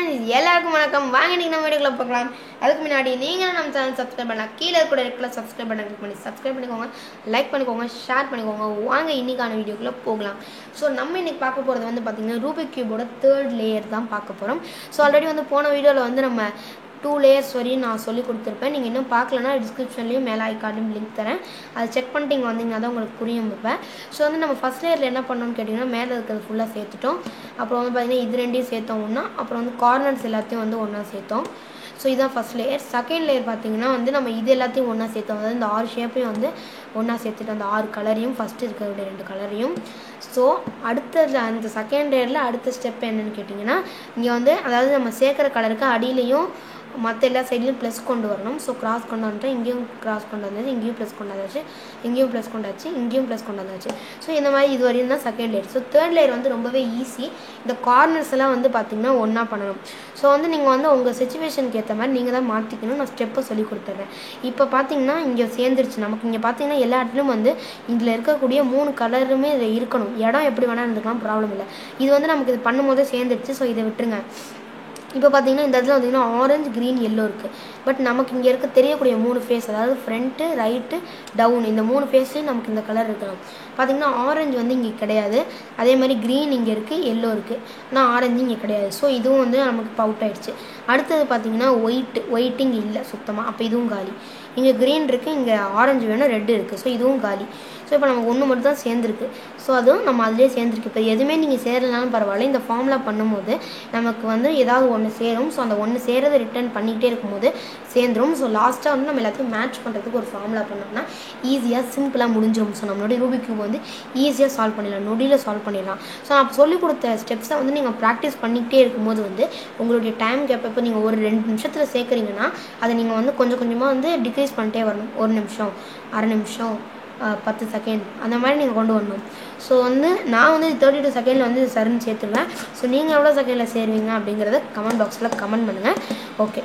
Friends எல்லாருக்கும் வணக்கம். வாங்க இன்னைக்கு நம்ம வீடியோக்குள்ள பார்க்கலாம். அதுக்கு முன்னாடி நீங்கள் நம்ம சேனல் சப்ஸ்கிரைப் பண்ணலாம். கீழே கூட இருக்கிற சப்ஸ்கிரைப் பண்ண கிளிக் பண்ணி சப்ஸ்கிரைப் பண்ணிக்கோங்க, லைக் பண்ணிக்கோங்க, ஷேர் பண்ணிக்கோங்க. வாங்க இன்னைக்கான வீடியோக்குள்ளே போகலாம். ஸோ நம்ம இன்னைக்கு பார்க்க போகிறது வந்து பார்த்திங்கன்னா ரூபிக் கியூபோட 3rd லேயர் தான் பார்க்க போகிறோம். ஸோ ஆல்ரெடி வந்து போன வீடியோவில் வந்து நம்ம 2 லேயர்ஸ் வரையும் நான் சொல்லி கொடுத்துருப்பேன். நீங்கள் இன்னும் பார்க்கலன்னா டிஸ்கிரிப்ஷன்லேயும் மேலே ஐக்கார்டும் லிங்க் தரேன். அதை செக் பண்ணிட்டு இங்கே வந்தீங்கன்னா தான் உங்களுக்கு புரியும் வைப்பேன். ஸோ வந்து நம்ம ஃபஸ்ட் லேயரில் என்ன பண்ணோம்னு கேட்டிங்கன்னா மேலே இருக்கிறது ஃபுல்லாக சேர்த்துட்டோம். அப்புறம் வந்து பார்த்திங்கன்னா இது ரெண்டையும் சேர்த்தோம் ஒன்றா. அப்புறம் வந்து கார்னர்ஸ் எல்லாத்தையும் வந்து ஒன்றா சேர்த்தோம். ஸோ இதுதான் ஃபஸ்ட் லேயர். செகண்ட் லேயர் பார்த்திங்கன்னா வந்து நம்ம இது எல்லாத்தையும் ஒன்றா சேர்த்தோம். அதாவது இந்த 6 ஷேப்பையும் வந்து ஒன்றா சேர்த்துட்டு அந்த 6 கலரையும் ஃபஸ்ட்டு இருக்கிற 2 கலரையும். ஸோ அடுத்தது அந்த செகண்ட் லேயரில் அடுத்த ஸ்டெப் என்னென்னு கேட்டிங்கன்னா இங்கே வந்து அதாவது நம்ம சேர்க்குற கலருக்கு அடியிலையும் மற்ற எல்லா சைட்லையும் ப்ளஸ் கொண்டு வரணும். ஸோ கிராஸ் கொண்டு வந்துட்டு இங்கேயும் கிராஸ் கொண்டு வந்தாச்சு, இங்கேயும் ப்ளஸ் கொண்டு வந்தாச்சு, இங்கேயும் ப்ளஸ் கொண்டாச்சு, இங்கேயும் ப்ளஸ் கொண்டு வந்தாச்சு. ஸோ இந்த மாதிரி இது வரையும் தான் second layer. So third layer வந்து ரொம்பவே ஈஸி. இந்த கார்னர்ஸ் எல்லாம் வந்து பார்த்திங்கன்னா ஒன்றா பண்ணணும். ஸோ வந்து நீங்கள் வந்து உங்கள் சிச்சுவேஷனுக்கு ஏற்ற மாதிரி நீங்கள் தான் மாற்றிக்கணும். நான் ஸ்டெப்பை சொல்லி கொடுத்துட்றேன். இப்போ பார்த்தீங்கன்னா இங்கே சேர்ந்துருச்சு. நமக்கு இங்கே பார்த்தீங்கன்னா எல்லா இடத்துலையும் வந்து இதில் இருக்கக்கூடிய 3 கலருமே இதில் இருக்கணும். இடம் எப்படி வேணால் இருந்துக்கலாம், ப்ராப்ளம் இல்லை. இது வந்து நமக்கு இது பண்ணும்போதே சேர்ந்துருச்சு. ஸோ இதை விட்டுருங்க. இப்போ பார்த்தீங்கன்னா இந்த இடத்துல பார்த்தீங்கன்னா ஆரஞ்சு, க்ரீன், எல்லோ இருக்குது. பட் நமக்கு இங்கே இருக்க தெரியக்கூடிய 3 ஃபேஸ், அதாவது ஃப்ரண்ட்டு, ரைட்டு, டவுன், இந்த 3 ஃபேஸ்லேயும் நமக்கு இந்த கலர் இருக்கணும். பார்த்திங்கன்னா ஆரஞ்சு வந்து இங்கே கிடையாது. அதே மாதிரி க்ரீன் இங்கே இருக்குது, எல்லோ இருக்குது, ஆனால் ஆரஞ்சு இங்கே கிடையாது. ஸோ இதுவும் வந்து நமக்கு அவுட் ஆகிடுச்சு. அடுத்தது பார்த்திங்கன்னா ஒயிட் இங்கே இல்லை சுத்தமாக. அப்போ இதுவும் காலி. இங்கே க்ரீன் இருக்குது, இங்கே ஆரஞ்சு வேணும், ரெட்டு இருக்குது. ஸோ இதுவும் காலி. ஸோ இப்போ நமக்கு ஒன்று மட்டும் தான் சேர்ந்துருக்கு. ஸோ அதுவும் நம்ம அதிலே சேர்ந்துருக்கு. இப்போ எதுவுமே நீங்கள் சேரலனாலும் பரவாயில்ல, இந்த ஃபார்முலா பண்ணும்போது நமக்கு வந்து ஏதாவது ஒன்று சேரும். ஸோ அந்த ஒன்று சேரதை ரிட்டர்ன் பண்ணிக்கிட்டே இருக்கும்போது சேர்ந்துடும். ஸோ லாஸ்ட்டாக வந்து நம்ம எல்லாத்தையும் மேட்ச் பண்ணுறதுக்கு ஒரு ஃபார்முலா பண்ணோம்னா ஈஸியாக சிம்பிளாக முடிஞ்சிடும். ஸோ நம்மளுடைய ரூபிக் கியூப் வந்து ஈஸியாக சால்வ் பண்ணிடலாம், நொடியில் சால்வ் பண்ணிடலாம். ஸோ நான் சொல்லிக் கொடுத்த ஸ்டெப்ஸை வந்து நீங்கள் ப்ராக்டிஸ் பண்ணிக்கிட்டே இருக்கும்போது வந்து உங்களுடைய டைம் கேப் இப்போ நீங்கள் ஒரு 2 நிமிஷத்தில் சேர்க்குறீங்கன்னா அதை நீங்கள் வந்து கொஞ்சம் கொஞ்சமாக வந்து டிக்ரீஸ் பண்ணிட்டே வரணும். 1 நிமிஷம், அரை நிமிஷம், 10 செகண்ட், அந்த மாதிரி நீங்கள் கொண்டு வரணும். ஸோ வந்து நான் வந்து 32 செகண்டில் வந்து சருன்னு சேர்த்துருவேன். ஸோ நீங்கள் எவ்வளோ செகண்டில் சேருவீங்க அப்படிங்கிறத கமெண்ட் பாக்ஸில் கமெண்ட் பண்ணுங்கள். ஓகே.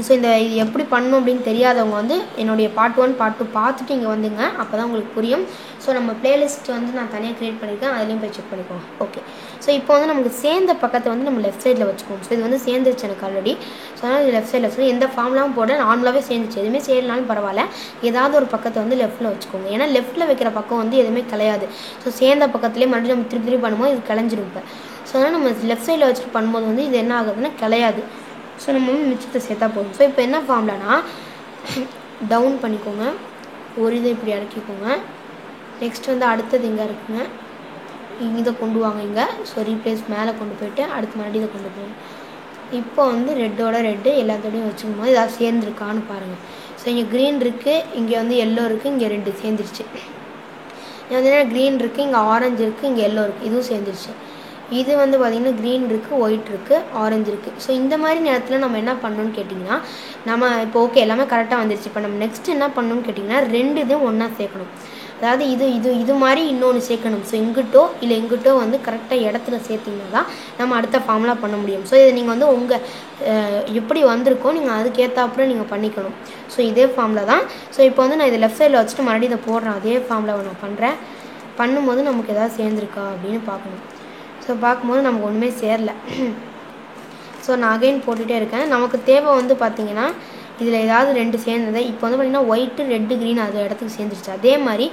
ஸோ இது எப்படி பண்ணணும் அப்படின்னு தெரியாதவங்க வந்து என்னுடைய பார்ட் 1 பார்ட் 2 பார்த்துட்டு இங்கே வந்துங்க. அப்போ தான் உங்களுக்கு புரியும். ஸோ நம்ம பிளேலிஸ்ட் வந்து நான் தனியாக க்ரியேட் பண்ணியிருக்கேன், அதுலேயும் போய் செக் பண்ணிக்கோங்க. ஓகே. ஸோ இப்போ வந்து நமக்கு சேர்ந்த பக்கத்தை வந்து நம்ம லெஃப்ட் சைடில் வச்சுக்கோம். ஸோ இது வந்து சேர்ந்துருச்சு எனக்கு ஆல்ரெடி. ஸோ அதனால் இது லெஃப்ட் சைடில் வச்சுக்கோங்க. எந்த ஃபார்ம்லாம் போட நார்மலாகவே சேர்ந்துச்சு. எதுவுமே சேரனாலும் பரவாயில்ல, ஏதாவது ஒரு பக்கத்தை வந்து லெஃப்ட்டில் வச்சுக்கோங்க. ஏன்னா லெஃப்ட்டில் வைக்கிற பக்கம் வந்து எதுவுமே கலையாது. ஸோ சேர்ந்த பக்கத்துலேயே மறுபடியும் நம்ம திருப்பி பண்ணும்போது இது கலைஞ்சிரும். இப்போ ஸோ அதனால் நம்ம லெஃப்ட் சைடில் வச்சுட்டு பண்ணும்போது வந்து இது என்ன ஆகுதுன்னா கலையாது. ஸோ நம்ம வந்து மிச்சத்தை சேர்த்தா போதும். ஸோ இப்போ என்ன ஃபார்ம்லனா டவுன் பண்ணிக்கோங்க, ஒரு இதை இப்படி இறக்கிக்கோங்க. நெக்ஸ்ட் வந்து அடுத்தது இங்கே இருக்குங்க, இதை கொண்டு வாங்க இங்கே. ஸோ ரீப்ளேஸ் மேலே கொண்டு போய்ட்டு அடுத்து மறுபடியும் இதை கொண்டு போங்க. இப்போ வந்து ரெட்டோட ரெட்டு எல்லாத்தோடையும் வச்சுக்கும் போது ஏதாவது சேர்ந்துருக்கான்னு பாருங்கள். ஸோ இங்கே க்ரீன் இருக்குது, இங்கே வந்து எல்லோ இருக்குது, இங்கே ரெட்டு சேர்ந்துருச்சு. இங்கே வந்து க்ரீன் இருக்குது, இங்கே ஆரஞ்சு இருக்குது, இங்கே எல்லோ இருக்குது, இதுவும் சேர்ந்துருச்சு. இது வந்து பார்த்திங்கன்னா க்ரீன் இருக்குது, ஒயிட் இருக்குது, ஆரஞ்சு இருக்குது. ஸோ இந்த மாதிரி நேரத்தில் நம்ம என்ன பண்ணணும்னு கேட்டிங்கன்னா நம்ம இப்போ ஓகே எல்லாமே கரெக்டாக வந்துருச்சு. இப்போ நம்ம நெக்ஸ்ட் என்ன பண்ணணும்னு கேட்டிங்கன்னா 2 இதுவும் ஒன்றா சேர்க்கணும். அதாவது இது மாதிரி இன்னொன்று சேர்க்கணும். ஸோ இங்கிட்டோ இல்லை எங்கிட்டோ வந்து கரெக்டாக இடத்துல சேர்த்திங்கன்னா தான் நம்ம அடுத்த ஃபார்முலா பண்ண முடியும். ஸோ இதை நீங்கள் வந்து உங்கள் எப்படி வந்திருக்கோ நீங்கள் அதுக்கேற்றாப்புறம் நீங்கள் பண்ணிக்கணும். ஸோ இதே ஃபார்முலா தான். ஸோ இப்போ வந்து நான் இதை லெஃப்ட் சைடில் வச்சுட்டு மறுபடியும் இதை போடுறேன். அதே ஃபார்முலாவை நான் பண்ணுறேன். பண்ணும்போது நமக்கு எதாவது சேர்ந்துருக்கா அப்படின்னு பார்க்கணும். ஸோ பார்க்கும்போது நமக்கு ஒன்றுமே சேரல. ஸோ நான் அகைன் போட்டுகிட்டே இருக்கேன். நமக்கு தேவை வந்து பார்த்திங்கன்னா இதில் ஏதாவது 2 சேர்ந்தது. இப்போ வந்து பார்த்திங்கன்னா ஒயிட்டு, ரெட்டு, க்ரீன் அது இடத்துக்கு சேர்ந்துருச்சு. அதே மாதிரி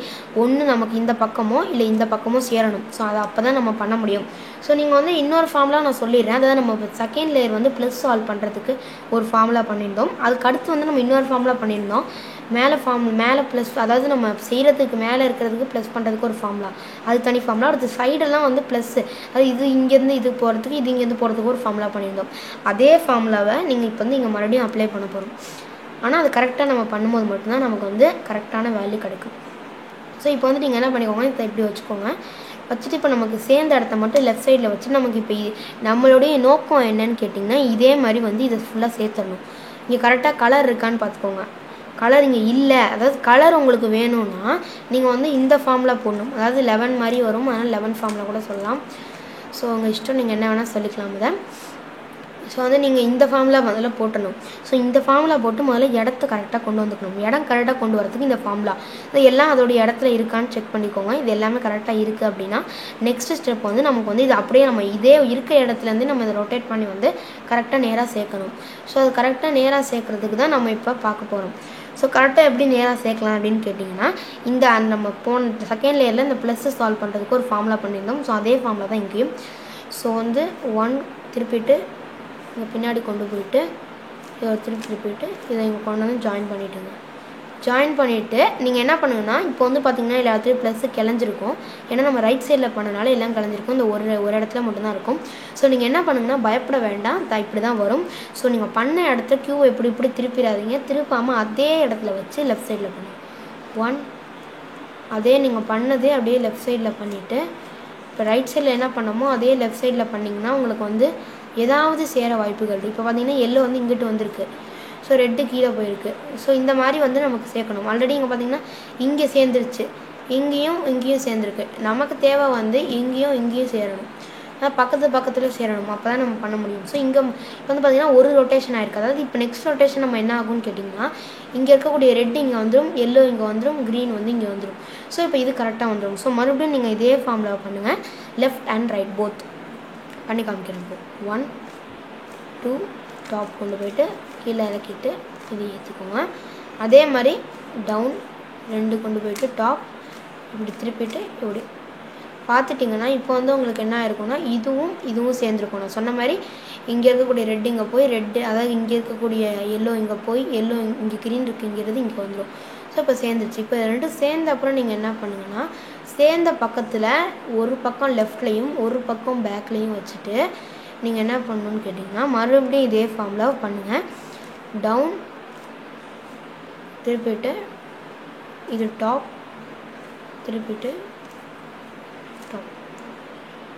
ஒன்று நமக்கு இந்த பக்கமோ இல்லை இந்த பக்கமோ சேரணும். ஸோ அதை அப்போ தான் நம்ம பண்ண முடியும். ஸோ நீங்கள் வந்து இன்னொரு ஃபார்முலா நான் சொல்லிடுறேன். அதாவது நம்ம செகண்ட் லேயர் வந்து ப்ளஸ் சால்வ் பண்ணுறதுக்கு ஒரு ஃபார்முலா பண்ணியிருந்தோம். அதுக்கு அடுத்து வந்து நம்ம இன்னொரு ஃபார்முலா பண்ணியிருந்தோம். மேலே ப்ளஸ், அதாவது நம்ம செய்கிறதுக்கு மேலே இருக்கிறதுக்கு ப்ளஸ் பண்ணுறதுக்கு ஒரு ஃபார்முலா, அது தனி ஃபார்முலா. அடுத்து சைடெல்லாம் வந்து ப்ளஸ்ஸு, அது இது இங்கேருந்து இது போகிறதுக்கு, இது இங்கேருந்து போகிறதுக்கு ஒரு ஃபார்முலா பண்ணியிருந்தோம். அதே ஃபார்முலாவை நீங்கள் இப்போ வந்து இங்கே மறுபடியும் அப்ளை பண்ண போகிறோம். ஆனால் அது கரெக்டாக நம்ம பண்ணும்போது மட்டும்தான் நமக்கு வந்து கரெக்டான வேல்யூ கிடைக்கும். ஸோ இப்போ வந்து நீங்கள் என்ன பண்ணிக்கோங்க, இதை இப்படி வச்சுக்கோங்க. வச்சுட்டு இப்போ நமக்கு சேர்ந்த இடத்த மட்டும் லெஃப்ட் சைடில் வச்சு நமக்கு இப்போ நம்மளுடைய நோக்கம் என்னன்னு கேட்டிங்கன்னா இதே மாதிரி வந்து இதை ஃபுல்லாக சேர்த்துடணும். இங்கே கரெக்டாக கலர் இருக்கான்னு பார்த்துக்கோங்க. கலர் இங்கே இல்லை. அதாவது கலர் உங்களுக்கு வேணும்னா நீங்கள் வந்து இந்த ஃபார்முலா போடணும். அதாவது 11 மாதிரி வரும், அதனால் 11 ஃபார்முலா கூட சொல்லலாம். ஸோ உங்கள் இஷ்டம், நீங்கள் என்ன வேணால் சொல்லிக்கலாம். இதை ஸோ வந்து நீங்கள் இந்த ஃபார்முலா முதல்ல போட்டணும். ஸோ இந்த ஃபார்முலா போட்டு முதல்ல இடத்த கரெக்டாக கொண்டு வந்துக்கணும். இடம் கரெக்டாக கொண்டு வரதுக்கு இந்த ஃபார்முலா இது எல்லாம் அதோடைய இடத்துல இருக்கான்னு செக் பண்ணிக்கோங்க. இது எல்லாமே கரெக்டாக இருக்குது அப்படின்னா நெக்ஸ்ட் ஸ்டெப் வந்து நமக்கு வந்து இது அப்படியே நம்ம இதே இருக்க இடத்துலேருந்து நம்ம இதை ரொட்டேட் பண்ணி வந்து கரெக்டாக நேராக சேர்க்கணும். ஸோ அது கரெக்டாக நேராக சேர்க்குறதுக்கு தான் நம்ம இப்போ பார்க்க போகிறோம். ஸோ கரெக்டாக எப்படி நேராக சேர்க்கலாம் அப்படின்னு கேட்டிங்கன்னா இந்த நம்ம போன செகண்ட் லேயரில் இந்த ப்ளஸ்ஸை சால்வ் பண்ணுறதுக்கு ஒரு ஃபார்முலா பண்ணியிருந்தோம். ஸோ அதே ஃபார்முலா தான் இங்கேயும். ஸோ வந்து 1 திருப்பிட்டு இங்கே பின்னாடி கொண்டு போயிட்டு இதை திருப்பிட்டு இதை இங்கே கொண்டு வந்து ஜாயின் பண்ணிவிட்டுங்க. ஜாயின் பண்ணிவிட்டு நீங்கள் என்ன பண்ணுங்கன்னா இப்போ வந்து பார்த்திங்கன்னா எல்லாத்துலேயும் ப்ளஸ்ஸு கிளஞ்சிருக்கும். ஏன்னா நம்ம ரைட் சைடில் பண்ணனால எல்லாம் கிளஞ்சிருக்கும். இந்த ஒரு இடத்துல மட்டும்தான் இருக்கும். ஸோ நீங்கள் என்ன பண்ணுங்கன்னா பயப்பட வேண்டாம், இப்படி தான் வரும். ஸோ நீங்கள் பண்ண இடத்துல க்யூவை இப்படி திருப்பிடாதீங்க. திருப்பாமல் அதே இடத்துல வச்சு லெஃப்ட் சைடில் பண்ணுங்கள். 1 அதே நீங்கள் பண்ணதே அப்படியே லெஃப்ட் சைடில் பண்ணிவிட்டு இப்போ ரைட் சைடில் என்ன பண்ணமோ அதே லெஃப்ட் சைடில் பண்ணிங்கன்னா உங்களுக்கு வந்து ஏதாவது சேர வாய்ப்புகள் இருக்குது. இப்போ பார்த்தீங்கன்னா எல்லோ வந்து இங்கிட்டு வந்திருக்கு. ஸோ ரெட்டு கீழே போயிருக்கு. ஸோ இந்த மாதிரி வந்து நமக்கு சேர்க்கணும். ஆல்ரெடி இங்கே பார்த்திங்கன்னா இங்கே சேர்ந்துருச்சு, இங்கேயும் சேர்ந்துருக்கு. நமக்கு தேவை வந்து இங்கேயும் சேரணும். பக்கத்தில் சேரணும். அப்போ தான் நம்ம பண்ண முடியும். ஸோ இங்கே இப்போ வந்து பார்த்திங்கன்னா ஒரு ரொட்டேஷன் ஆயிருக்கு. அதாவது இப்போ நெக்ஸ்ட் ரொட்டேஷன் நம்ம என்ன ஆகும்னு கேட்டிங்கன்னா இங்கே இருக்கக்கூடிய ரெட் இங்கே வந்துடும், எல்லோ இங்கே வந்துடும், க்ரீன் வந்து இங்கே வந்துடும். ஸோ இப்போ இது கரெக்டாக வந்துடும். ஸோ மறுபடியும் நீங்கள் இதே ஃபார்முலா பண்ணுங்கள். லெஃப்ட் அண்ட் ரைட் போத் பண்ணி காமிக்கிறேன். 1 2 டாப் கொண்டு போயிட்டு கீழே இறக்கிட்டு இது ஏற்றிக்கோங்க. அதே மாதிரி டவுன் 2 கொண்டு போயிட்டு டாப் இப்படி திருப்பிட்டு இப்படி பார்த்துட்டிங்கன்னா இப்போ வந்து உங்களுக்கு என்ன ஆயிருக்கும்னா இதுவும் சேர்ந்துருக்கும். நான் சொன்ன மாதிரி இங்கே இருக்கக்கூடிய ரெட் இங்கே போய் ரெட்டு, அதாவது இங்கே இருக்கக்கூடிய எல்லோ இங்கே போய் எல்லோ இங்கே க்ரீன் இருக்குங்கிறது இங்கே வந்துடும். ஸோ இப்போ சேர்ந்துருச்சு. இப்போ ரெண்டும் சேர்ந்த அப்புறம் நீங்கள் என்ன பண்ணுங்கன்னா சேர்ந்த பக்கத்தில் ஒரு பக்கம் லெஃப்ட்லேயும் ஒரு பக்கம் பேக்லேயும் வச்சுட்டு நீங்கள் என்ன பண்ணணும்னு கேட்டிங்கன்னா மறுபடியும் இதே ஃபார்முலா பண்ணுங்கள். டவுன் திருப்பிட்டு இது டாப் திருப்பிட்டு டாப்.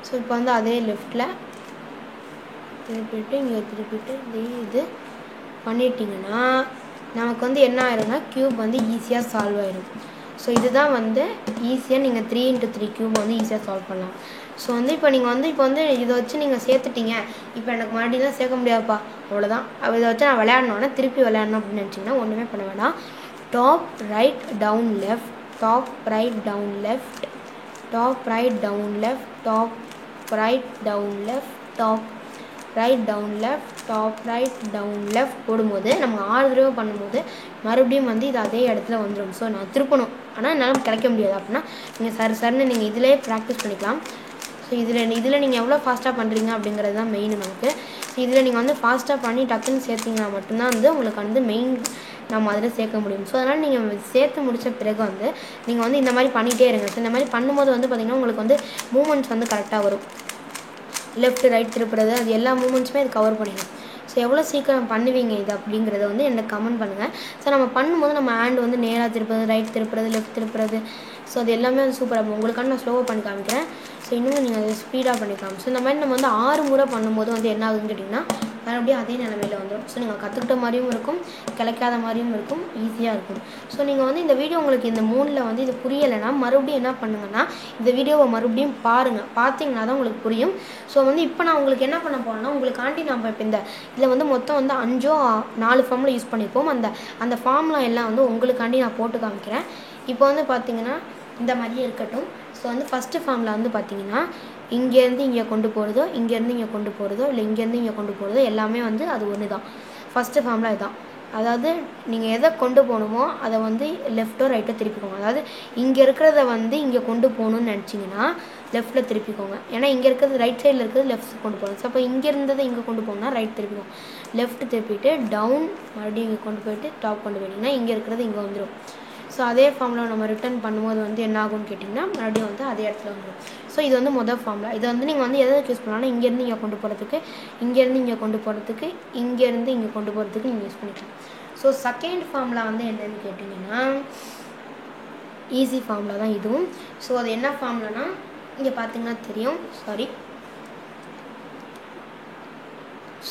ஸோ இப்போ வந்து அதே லெஃப்டில் திருப்பிட்டு இங்கே திருப்பிட்டு இது பண்ணிட்டிங்கன்னா நமக்கு வந்து என்ன ஆயிரும்னா க்யூப் வந்து ஈஸியாக சால்வ் ஆயிடும். ஸோ இதுதான் வந்து ஈஸியாக நீங்கள் 3x3 க்யூப் வந்து ஈஸியாக சால்வ் பண்ணலாம். ஸோ வந்து இப்போ வந்து இதை வச்சு நீங்கள் சேர்த்துட்டீங்க, இப்போ எனக்கு மறுபடியும் சேர்க்க முடியாதுப்பா, அவ்வளோதான். இதை வச்சு நான் விளையாடணுன்னா திருப்பி விளையாடணும் அப்படின்னு நினச்சிங்கன்னா ஒன்றுமே பண்ண வேண்டாம். Top right down left, top right down left, top right down left, top right down left, top right down left, top right down left போடும்போது நம்ம 6 தடவை பண்ணும்போது மறுபடியும் வந்து இது அதே இடத்துல வந்துடும். ஸோ நான் திருப்பணும், ஆனால் என்னால் கிடைக்க முடியாது. அப்படின்னா நீங்கள் சரின்னு நீங்கள் இதிலே ப்ராக்டிஸ் பண்ணிக்கலாம். ஸோ இதில் நீங்கள் எவ்வளோ ஃபாஸ்ட்டாக பண்ணுறீங்க அப்படிங்கிறது தான் மெயின் நமக்கு. ஸோ இதில் நீங்கள் வந்து ஃபாஸ்ட்டாக பண்ணி டக்குன்னு சேர்த்திங்கன்னா மட்டும்தான் வந்து உங்களுக்கு வந்து மெயின் நம்ம அதில் சேர்க்க முடியும். ஸோ அதனால் நீங்கள் சேர்த்து முடித்த பிறகு வந்து நீங்கள் வந்து இந்த மாதிரி பண்ணிகிட்டே இருங்க. ஸோ இந்த மாதிரி பண்ணும்போது வந்து பார்த்திங்கன்னா உங்களுக்கு வந்து மூமெண்ட்ஸ் வந்து கரெக்டாக வரும். லெஃப்ட் ரைட் திருப்புறது அது எல்லா மூமெண்ட்ஸுமே இது கவர் பண்ணிடும். ஸோ எவ்வளோ சீக்கிரம் பண்ணுவீங்க இது அப்படிங்கிறத வந்து எனக்கு கமெண்ட் பண்ணுங்கள். ஸோ நம்ம பண்ணும்போது நம்ம ஹேண்ட் வந்து நேராக திருப்புறது, ரைட் திருப்புறது, லெஃப்ட் திருப்புறது, ஸோ அது எல்லாமே வந்து சூப்பராக இருக்கும். உங்களுக்கான நான் ஸ்லோவாக பண்ணி காமிக்கிறேன். ஸோ இன்னும் நீங்கள் அதை ஸ்பீடாக பண்ணிக்கலாம். ஸோ இந்த மாதிரி நம்ம வந்து 6 முறை பண்ணும்போது வந்து என்ன ஆகுதுன்னு கேட்டிங்கன்னா மறுபடியும் அதே நிலமையில் வந்துடும். ஸோ நீங்கள் கற்றுக்கிட்ட மாதிரியும் இருக்கும், கிடைக்காத மாதிரியும் இருக்கும், ஈஸியாக இருக்கும். ஸோ நீங்கள் வந்து இந்த வீடியோ உங்களுக்கு இந்த 3ல் வந்து இது புரியலைன்னா மறுபடியும் என்ன பண்ணுங்கன்னா இந்த வீடியோவை மறுபடியும் பாருங்கள். பார்த்தீங்கன்னா தான் உங்களுக்கு புரியும். ஸோ வந்து இப்போ நான் உங்களுக்கு என்ன பண்ண போகிறேன்னா உங்களுக்காண்டி நம்ம இப்போ இதில் வந்து மொத்தம் வந்து 4 ஃபார்முலா யூஸ் பண்ணியிருப்போம். அந்த ஃபார்முலா எல்லாம் வந்து உங்களுக்காண்டி நான் போட்டு காமிக்கிறேன். இப்போ வந்து பார்த்தீங்கன்னா இந்த மாதிரியே இருக்கட்டும். ஸோ வந்து ஃபஸ்ட்டு ஃபார்முலா வந்து பார்த்தீங்கன்னா இங்கேருந்து இங்கே கொண்டு போகிறதோ, இங்கேருந்து இங்கே கொண்டு போகிறதோ, இல்லை இங்கேருந்து இங்கே கொண்டு போகிறதோ எல்லாமே வந்து அது ஒன்று தான். ஃபஸ்ட்டு ஃபார்முலா இதுதான். அதாவது நீங்கள் எதை கொண்டு போகணுமோ அதை வந்து லெஃப்ட்டோ ரைட்டோ திருப்பிக்கோங்க. அதாவது இங்கே இருக்கிறத வந்து இங்கே கொண்டு போகணுன்னு நினச்சிங்கன்னா லெஃப்ட்டில் திருப்பிக்கோங்க. ஏன்னா இங்கே இருக்கிறது ரைட் சைடில் இருக்கிறது லெஃப்ட் கொண்டு போகணும். ஸோ அப்போ இங்கே இருந்ததை இங்கே கொண்டு போகணும்னா ரைட் திருப்பிக்கோங்க. லெஃப்ட் திருப்பிட்டு டவுன் மறுபடியும் இங்கே கொண்டு போயிட்டு டாப் கொண்டு போயிட்டிங்கன்னா இங்கே இருக்கிறது இங்கே வந்துடும். ஸோ அதே ஃபார்முலா நம்ம ரிட்டர்ன் பண்ணும்போது வந்து என்ன ஆகும்னு கேட்டிங்கன்னா மறுபடியும் வந்து அதே இடத்துல வந்துடும். ஸோ இது வந்து மொதல் ஃபார்முலா. இதை வந்து நீங்கள் வந்து எதை யூஸ் பண்ணலாம்னா இங்கேருந்து இங்கே கொண்டு போகிறதுக்கு, இங்கேருந்து இங்கே கொண்டு போகிறதுக்கு, இங்கேருந்து இங்கே கொண்டு போகிறதுக்கு நீங்கள் யூஸ் பண்ணிக்கலாம். ஸோ செகண்ட் ஃபார்முலா வந்து என்னென்னு கேட்டிங்கன்னா ஈஸி ஃபார்முலா தான் இதுவும். ஸோ அது என்ன ஃபார்முலானா இங்கே பார்த்தீங்கன்னா தெரியும்.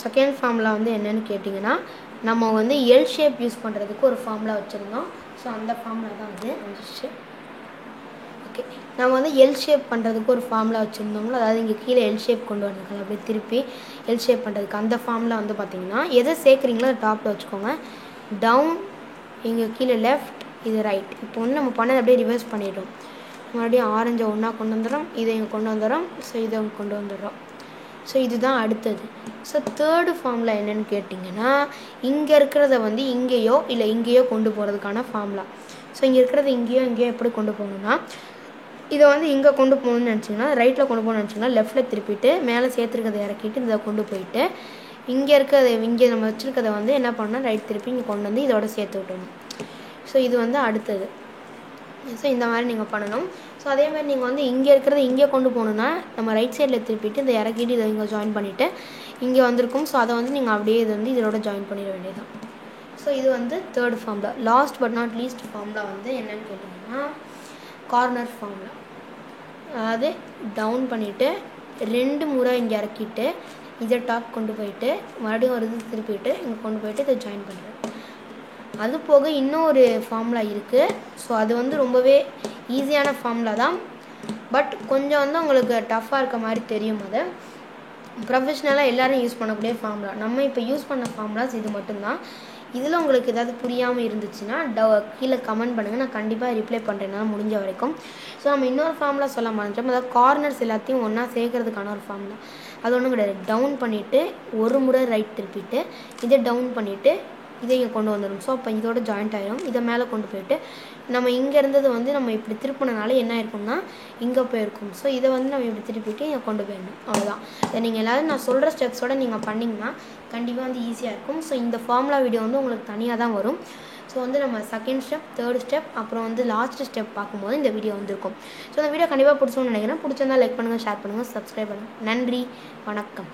செகண்ட் ஃபார்முலா வந்து என்னென்னு கேட்டிங்கன்னா நம்ம வந்து எல் ஷேப் யூஸ் பண்ணுறதுக்கு ஒரு ஃபார்முலா வச்சுருந்தோம். ஸோ அந்த ஃபார்முலா தான் வந்து வந்துச்சு. ஓகே, ஓகே, நம்ம வந்து எல் ஷேப் பண்ணுறதுக்கு ஒரு ஃபார்முலா வச்சுருந்தோங்களோ, அதாவது இங்கே கீழே எல் ஷேப் கொண்டு வரதுக்கு அப்படியே திருப்பி எல் ஷேப் பண்ணுறதுக்கு அந்த ஃபார்முலா வந்து பார்த்திங்கன்னா எதை சேர்க்குறீங்களோ அதை டாப்பில் வச்சுக்கோங்க. டவுன், இங்கே கீழே லெஃப்ட், இது ரைட். இப்போ வந்து நம்ம பண்ணதை அப்படியே ரிவர்ஸ் பண்ணிடுறோம். மறுபடியும் ஆரஞ்சை ஒன்றா கொண்டு வந்துடுறோம், இதை இங்கே கொண்டு வந்துடுறோம். ஸோ இதை கொண்டு வந்துடுறோம். ஸோ இதுதான் அடுத்தது. ஸோ தேர்டு ஃபார்முலா என்னென்னு கேட்டிங்கன்னா, இங்கே இருக்கிறத வந்து இங்கேயோ இல்லை இங்கேயோ கொண்டு போகிறதுக்கான ஃபார்முலா. ஸோ இங்கே இருக்கிறது இங்கேயோ எப்படி கொண்டு போகணுன்னா, இதை வந்து இங்கே கொண்டு போகணுன்னு நினச்சிங்கன்னா ரைட்டில் கொண்டு போகணுன்னு நினச்சிங்கன்னா லெஃப்ட்டில் திருப்பிட்டு மேலே சேர்த்துருக்கதை இறக்கிட்டு இதை கொண்டு போயிட்டு இங்கே இருக்கிறத இங்கே நம்ம வச்சுருக்கதை வந்து என்ன பண்ணால் ரைட் திருப்பி இங்கே கொண்டு வந்து இதோட சேர்த்து விட்டணும். ஸோ இது வந்து அடுத்தது. ஸோ இந்த மாதிரி நீங்கள் பண்ணணும். ஸோ அதேமாதிரி நீங்கள் வந்து இங்கே இருக்கிறத இங்கே கொண்டு போகணுன்னா நம்ம ரைட் சைடில் திருப்பிட்டு இதை இறக்கிட்டு இதை இங்கே ஜாயின் பண்ணிவிட்டு இங்கே வந்திருக்கும். ஸோ அதை வந்து நீங்கள் அப்படியே இது வந்து இதோட ஜாயின் பண்ணிட வேண்டியதுதான். ஸோ இது வந்து third formula. Last but not least formula வந்து என்னென்னு கேட்டிங்கன்னா கார்னர் ஃபார்முலா. அதாவது டவுன் பண்ணிவிட்டு 2 முறை இங்கே இறக்கிட்டு இதை டாப் கொண்டு போயிட்டு மறுபடியும் ஒரு இது திருப்பிட்டு இங்கே கொண்டு போயிட்டு இதை ஜாயின் பண்ணுறேன். அது போக இன்னொரு ஃபார்முலா இருக்குது. ஸோ அது வந்து ரொம்பவே ஈஸியான ஃபார்முலா தான். பட் கொஞ்சம் வந்து உங்களுக்கு டஃப்பாக இருக்க மாதிரி தெரியும். அது ப்ரொஃபஷ்னலாக எல்லோரும் யூஸ் பண்ணக்கூடிய ஃபார்முலா. நம்ம இப்போ யூஸ் பண்ண ஃபார்முலாஸ் இது மட்டும்தான். இதில் உங்களுக்கு ஏதாவது புரியாமல் இருந்துச்சுன்னா கீழே கமெண்ட் பண்ணுங்கள், நான் கண்டிப்பாக ரிப்ளை பண்ணுறேன்னா முடிஞ்ச வரைக்கும். ஸோ நம்ம இன்னொரு ஃபார்முலா சொல்ல மாட்டோம், அதாவது கார்னர்ஸ் எல்லாத்தையும் ஒன்றா சேர்க்கறதுக்கான ஒரு ஃபார்முலா. அது ஒன்றும் கிடையாது. டவுன் பண்ணிவிட்டு ஒரு முறை ரைட் திருப்பிட்டு இதை டவுன் பண்ணிவிட்டு இதை இங்கே கொண்டு வந்துடும். ஸோ அப்போ இதோட ஜாயிண்ட் ஆகிடும். இதை மேலே கொண்டு போயிட்டு நம்ம இங்கே இருந்தது வந்து நம்ம இப்படி திருப்பினால என்ன ஆயிருக்கும்னா இங்கே போயிருக்கும். ஸோ இதை வந்து நம்ம இப்படி திருப்பிட்டு இங்கே கொண்டு போயிடணும். அவ்வளோதான். இதை நீங்கள் எல்லோரும் நான் சொல்கிற ஸ்டெப்ஸோடு நீங்கள் பண்ணிங்கன்னா கண்டிப்பாக வந்து ஈஸியாக இருக்கும். ஸோ இந்த ஃபார்முலா வீடியோ வந்து உங்களுக்கு தனியாக தான் வரும். ஸோ வந்து நம்ம செகண்ட் ஸ்டெப், தேர்ட் ஸ்டெப், அப்புறம் வந்து லாஸ்ட் ஸ்டெப் பார்க்கும்போது இந்த வீடியோ வந்திருக்கும். ஸோ இந்த வீடியோ கண்டிப்பாக பிடிச்சோன்னு நினைக்கிறேன். பிடிச்சிருந்தா லைக் பண்ணுங்கள், ஷேர் பண்ணுங்கள், சப்ஸ்கிரைப் பண்ணுங்கள். நன்றி, வணக்கம்.